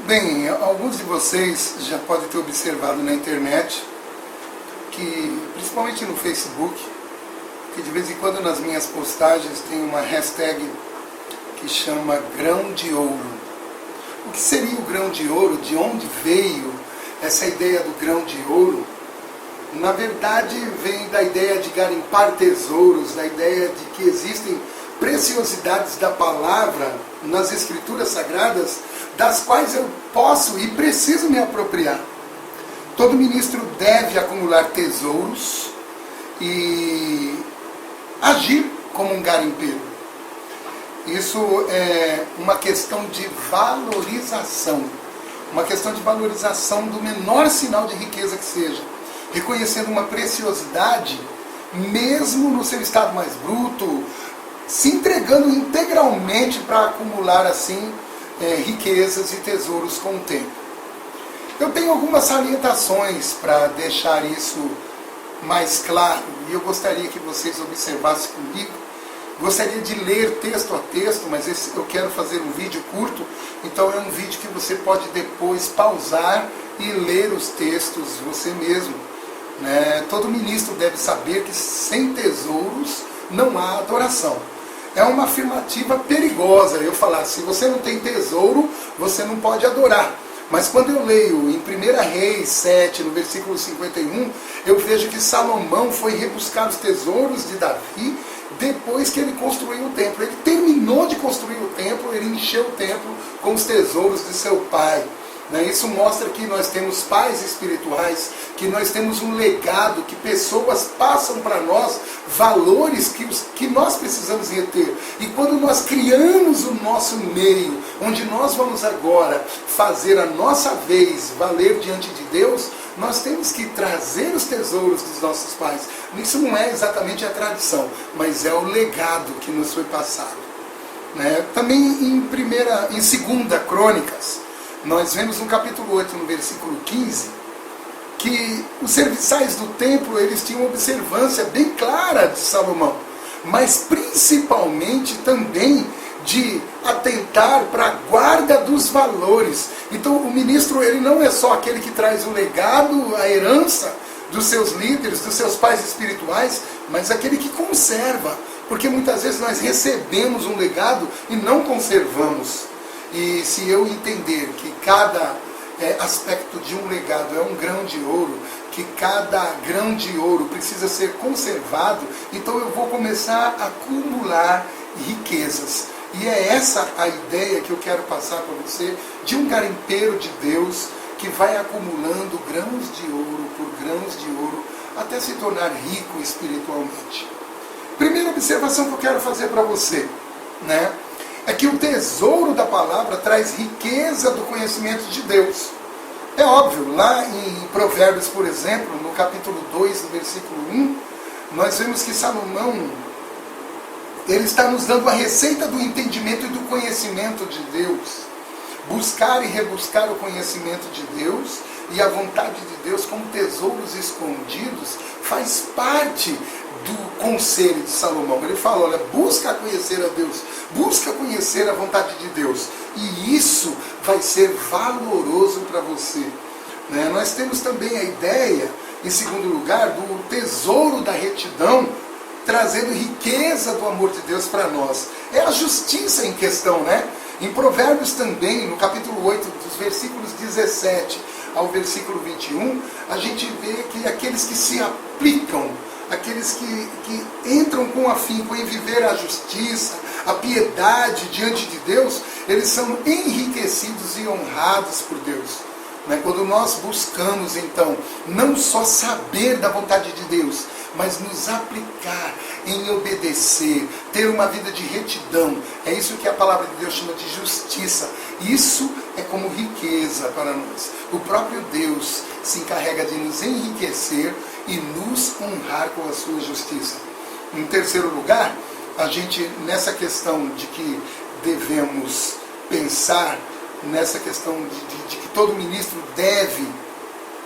Bem, alguns de vocês já podem ter observado na internet, que principalmente no Facebook, que de vez em quando nas minhas postagens tem uma hashtag que chama grão de ouro. O que seria o grão de ouro? De onde veio essa ideia do grão de ouro? Na verdade vem da ideia de garimpar tesouros, da ideia de que existem preciosidades da palavra nas escrituras sagradas, das quais eu posso e preciso me apropriar. Todo ministro deve acumular tesouros e agir como um garimpeiro. Isso é uma questão de valorização, do menor sinal de riqueza que seja, reconhecendo uma preciosidade, mesmo no seu estado mais bruto, se entregando integralmente para acumular assim riquezas e tesouros com o tempo. Eu tenho algumas salientações para deixar isso mais claro, e eu gostaria que vocês observassem comigo. Gostaria de ler texto a texto, mas eu quero fazer um vídeo curto, então é um vídeo que você pode depois pausar e ler os textos você mesmo. Todo ministro deve saber que sem tesouros não há adoração. É uma afirmativa perigosa eu falar, se você não tem tesouro, você não pode adorar. Mas quando eu leio em 1 Reis 7, no versículo 51, eu vejo que Salomão foi rebuscar os tesouros de Davi depois que ele construiu o templo. Ele terminou de construir o templo, ele encheu o templo com os tesouros de seu pai. Isso mostra que nós temos pais espirituais, que nós temos um legado, que pessoas passam para nós valores que nós precisamos reter. E quando nós criamos o nosso meio, onde nós vamos agora fazer a nossa vez valer diante de Deus, nós temos que trazer os tesouros dos nossos pais. Isso não é exatamente a tradição, mas é o legado que nos foi passado. Também em 2 Crônicas, nós vemos no capítulo 8, no versículo 15, que os serviçais do templo, eles tinham observância bem clara de Salomão, mas principalmente também de atentar para a guarda dos valores. Então o ministro, ele não é só aquele que traz o legado, a herança dos seus líderes, dos seus pais espirituais, mas aquele que conserva, porque muitas vezes nós recebemos um legado e não conservamos. E se eu entender que cada aspecto de um legado é um grão de ouro, que cada grão de ouro precisa ser conservado, então eu vou começar a acumular riquezas. E é essa a ideia que eu quero passar para você, de um garimpeiro de Deus que vai acumulando grãos de ouro por grãos de ouro, até se tornar rico espiritualmente. Primeira observação que eu quero fazer para você, é que o tesouro da palavra traz riqueza do conhecimento de Deus. É óbvio, lá em Provérbios, por exemplo, no capítulo 2, no versículo 1, nós vemos que Salomão, ele está nos dando a receita do entendimento e do conhecimento de Deus. Buscar e rebuscar o conhecimento de Deus e a vontade de Deus como tesouros escondidos faz parte do conselho de Salomão. Ele fala, olha, busca conhecer a Deus, busca conhecer a vontade de Deus, e isso vai ser valoroso para você. Nós temos também a ideia, em segundo lugar, do tesouro da retidão, trazendo riqueza do amor de Deus para nós. É a justiça em questão, Em Provérbios também, no capítulo 8, dos versículos 17 ao versículo 21, a gente vê que aqueles que se aplicam, aqueles que entram com afinco em viver a justiça, a piedade diante de Deus, eles são enriquecidos e honrados por Deus. Quando nós buscamos, então, não só saber da vontade de Deus, mas nos aplicar em obedecer, ter uma vida de retidão, é isso que a palavra de Deus chama de justiça. Isso é como riqueza para nós. O próprio Deus se encarrega de nos enriquecer e nos honrar com a sua justiça. Em terceiro lugar, a gente, nessa questão de que devemos pensar, nessa questão de que todo ministro deve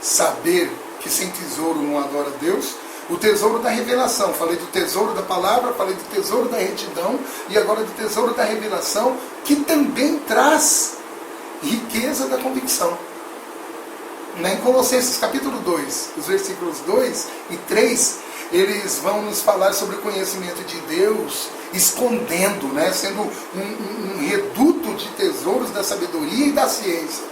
saber que sem tesouro não adora a Deus, o tesouro da revelação. Falei do tesouro da palavra, falei do tesouro da retidão, e agora do tesouro da revelação, que também traz riqueza da convicção. Em Colossenses capítulo 2, os versículos 2 e 3, eles vão nos falar sobre o conhecimento de Deus, escondendo, sendo um reduto de tesouros da sabedoria e da ciência.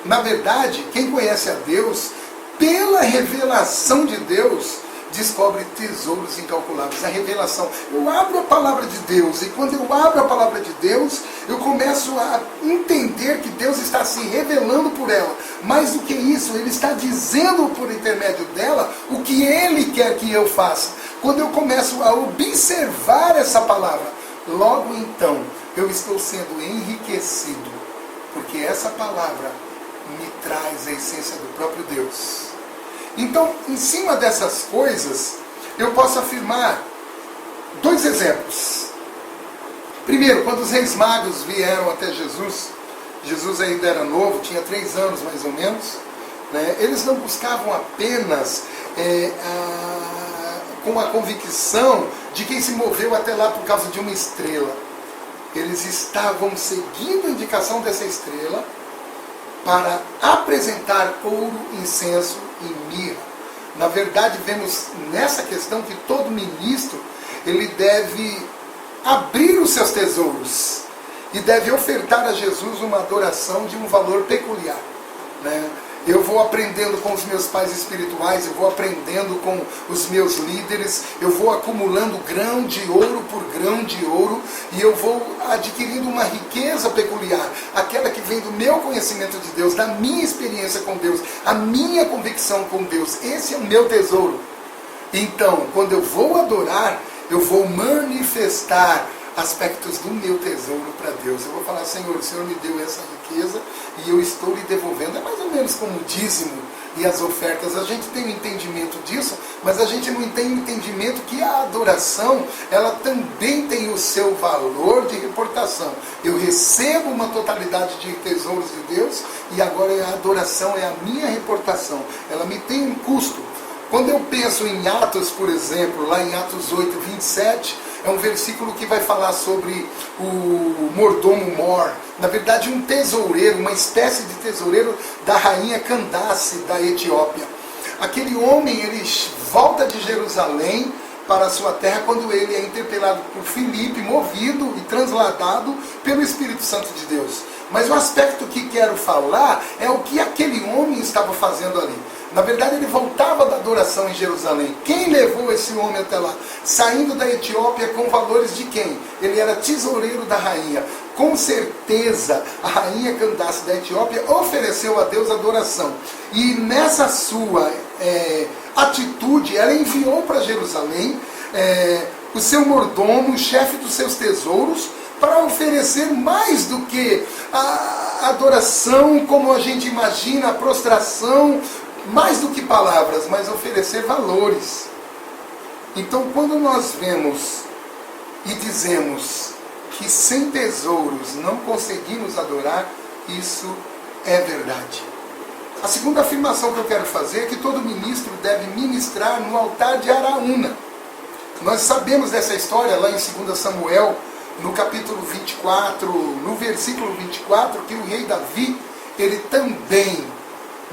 Na verdade, quem conhece a Deus, pela revelação de Deus, descobre tesouros incalculáveis. A revelação. Eu abro a palavra de Deus, e quando eu abro a palavra de Deus, eu começo a entender que Deus está se revelando por ela. Mais do que isso, Ele está dizendo por intermédio dela o que Ele quer que eu faça. Quando eu começo a observar essa palavra, logo então eu estou sendo enriquecido, porque essa palavra me traz a essência do próprio Deus. Então, em cima dessas coisas, eu posso afirmar 2 exemplos. Primeiro, quando os reis magos vieram até Jesus, Jesus ainda era novo, tinha 3 anos mais ou menos, eles não buscavam apenas com a convicção de quem se moveu até lá por causa de uma estrela. Eles estavam seguindo a indicação dessa estrela para apresentar ouro, incenso e mirra. Na verdade, vemos nessa questão que todo ministro, ele deve abrir os seus tesouros e deve ofertar a Jesus uma adoração de um valor peculiar. Eu vou aprendendo com os meus pais espirituais, eu vou aprendendo com os meus líderes, eu vou acumulando grão de ouro por grão de ouro, e eu vou adquirindo uma riqueza peculiar, aquela que vem do meu conhecimento de Deus, da minha experiência com Deus, a minha convicção com Deus. Esse é o meu tesouro. Então, quando eu vou adorar, eu vou manifestar aspectos do meu tesouro para Deus. Eu vou falar: Senhor, o Senhor me deu essa riqueza e eu estou lhe devolvendo. É mais ou menos como o dízimo e as ofertas. A gente tem um entendimento disso, mas a gente não tem o entendimento que a adoração, ela também tem o seu valor de reportação. Eu recebo uma totalidade de tesouros de Deus e agora a adoração é a minha reportação. Ela me tem um custo. Quando eu penso em Atos, por exemplo, lá em Atos 8, 27, é um versículo que vai falar sobre o mordomo Mor. Na verdade, um tesoureiro, uma espécie de tesoureiro da rainha Candace, da Etiópia. Aquele homem, ele volta de Jerusalém para a sua terra quando ele é interpelado por Filipe, movido e transladado pelo Espírito Santo de Deus. Mas o aspecto que quero falar é o que aquele homem estava fazendo ali. Na verdade, ele voltava da adoração em Jerusalém. Quem levou esse homem até lá? Saindo da Etiópia com valores de quem? Ele era tesoureiro da rainha. Com certeza, a rainha Candace da Etiópia ofereceu a Deus adoração. E nessa sua atitude, ela enviou para Jerusalém o seu mordomo, o chefe dos seus tesouros, para oferecer mais do que a adoração, como a gente imagina, a prostração, mais do que palavras, mas oferecer valores. Então, quando nós vemos e dizemos que sem tesouros não conseguimos adorar, isso é verdade. A segunda afirmação que eu quero fazer é que todo ministro deve ministrar no altar de Araúna. Nós sabemos dessa história lá em 2 Samuel, no capítulo 24, no versículo 24, que o rei Davi, ele também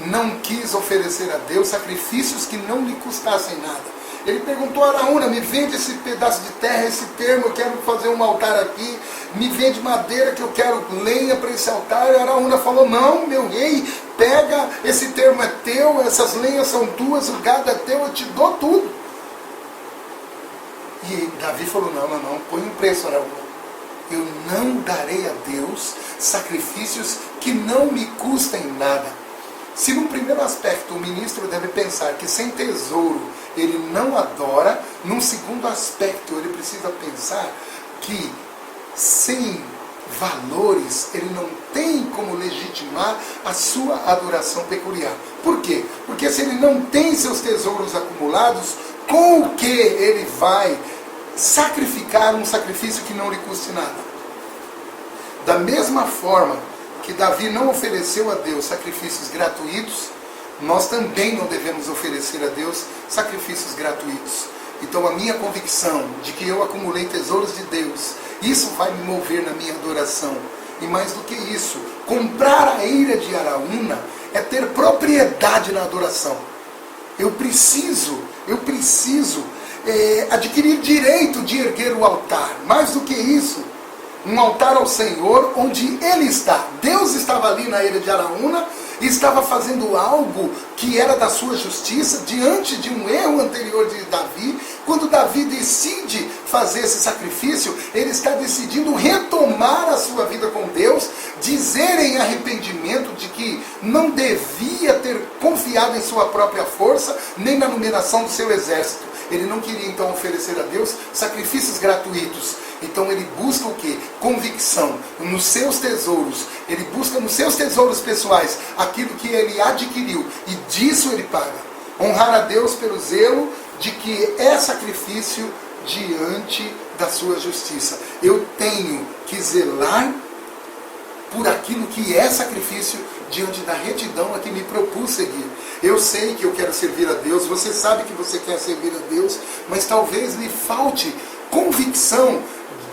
não quis oferecer a Deus sacrifícios que não lhe custassem nada. Ele perguntou a Araúna: me vende esse pedaço de terra, esse termo, eu quero fazer um altar aqui, me vende madeira que eu quero lenha para esse altar. E a Araúna falou: não, meu rei, pega, esse termo é teu, essas lenhas são tuas, o gado é teu, eu te dou tudo. E Davi falou: não, põe um preço, Araúna. Eu não darei a Deus sacrifícios que não me custem nada. Se no primeiro aspecto o ministro deve pensar que sem tesouro ele não adora, num segundo aspecto ele precisa pensar que sem valores ele não tem como legitimar a sua adoração peculiar. Por quê? Porque se ele não tem seus tesouros acumulados, com o que ele vai sacrificar um sacrifício que não lhe custe nada? Da mesma forma que Davi não ofereceu a Deus sacrifícios gratuitos, nós também não devemos oferecer a Deus sacrifícios gratuitos. Então a minha convicção de que eu acumulei tesouros de Deus, isso vai me mover na minha adoração. E mais do que isso, comprar a eira de Araúna é ter propriedade na adoração. Eu preciso adquirir direito de erguer o altar. Mais do que isso, um altar ao Senhor onde Ele está. Deus estava ali na eira de Araúna e estava fazendo algo que era da sua justiça diante de um erro anterior de Davi. Quando Davi decide fazer esse sacrifício, ele está decidindo retomar a sua vida com Deus, dizer em arrependimento de que não devia ter confiado em sua própria força, nem na numeração do seu exército. Ele não queria então oferecer a Deus sacrifícios gratuitos. Então ele busca o quê? Convicção nos seus tesouros. Ele busca nos seus tesouros pessoais aquilo que ele adquiriu. E disso ele paga. Honrar a Deus pelo zelo de que é sacrifício diante da sua justiça. Eu tenho que zelar por aquilo que é sacrifício diante da retidão a que me propus seguir. Eu sei que eu quero servir a Deus, você sabe que você quer servir a Deus, mas talvez lhe falte convicção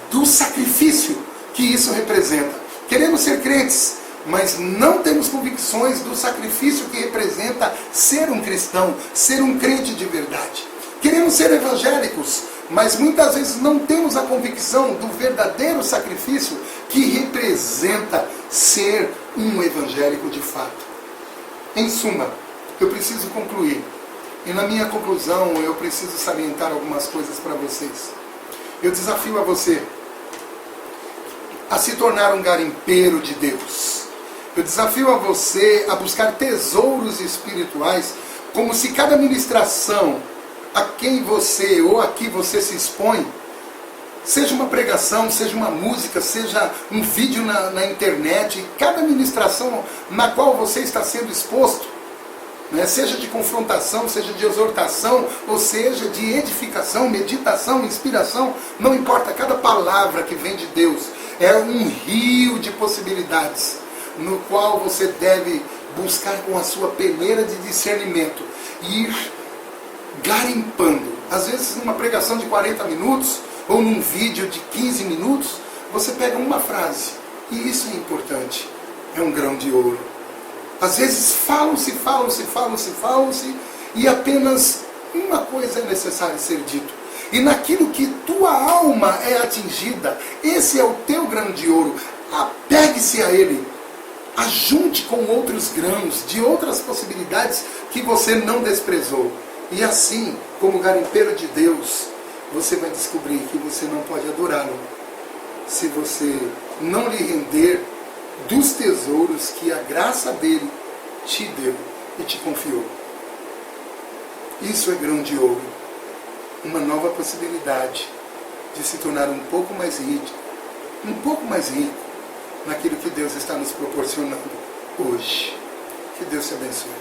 do sacrifício que isso representa. Queremos ser crentes, mas não temos convicções do sacrifício que representa ser um cristão, ser um crente de verdade. Queremos ser evangélicos, mas muitas vezes não temos a convicção do verdadeiro sacrifício que representa ser um evangélico de fato. Em suma, eu preciso concluir. E na minha conclusão, eu preciso salientar algumas coisas para vocês. Eu desafio a você a se tornar um garimpeiro de Deus. Eu desafio a você a buscar tesouros espirituais, como se cada ministração a quem você ou a que você se expõe, seja uma pregação, seja uma música, seja um vídeo na internet, cada ministração na qual você está sendo exposto, né, seja de confrontação, seja de exortação, ou seja de edificação, meditação, inspiração, não importa, cada palavra que vem de Deus é um rio de possibilidades, no qual você deve buscar com a sua peneira de discernimento, ir garimpando. Às vezes numa pregação de 40 minutos, ou num vídeo de 15 minutos, você pega uma frase, e isso é importante, é um grão de ouro. Às vezes falam-se, e apenas uma coisa é necessário ser dito. E naquilo que tua alma é atingida, esse é o teu grão de ouro. Apegue-se a ele. Ajunte com outros grãos, de outras possibilidades que você não desprezou. E assim, como garimpeiro de Deus, você vai descobrir que você não pode adorá-lo se você não lhe render dos tesouros que a graça dele te deu e te confiou. Isso é grão de ouro. Uma nova possibilidade de se tornar um pouco mais rico naquilo que Deus está nos proporcionando hoje. Que Deus te abençoe.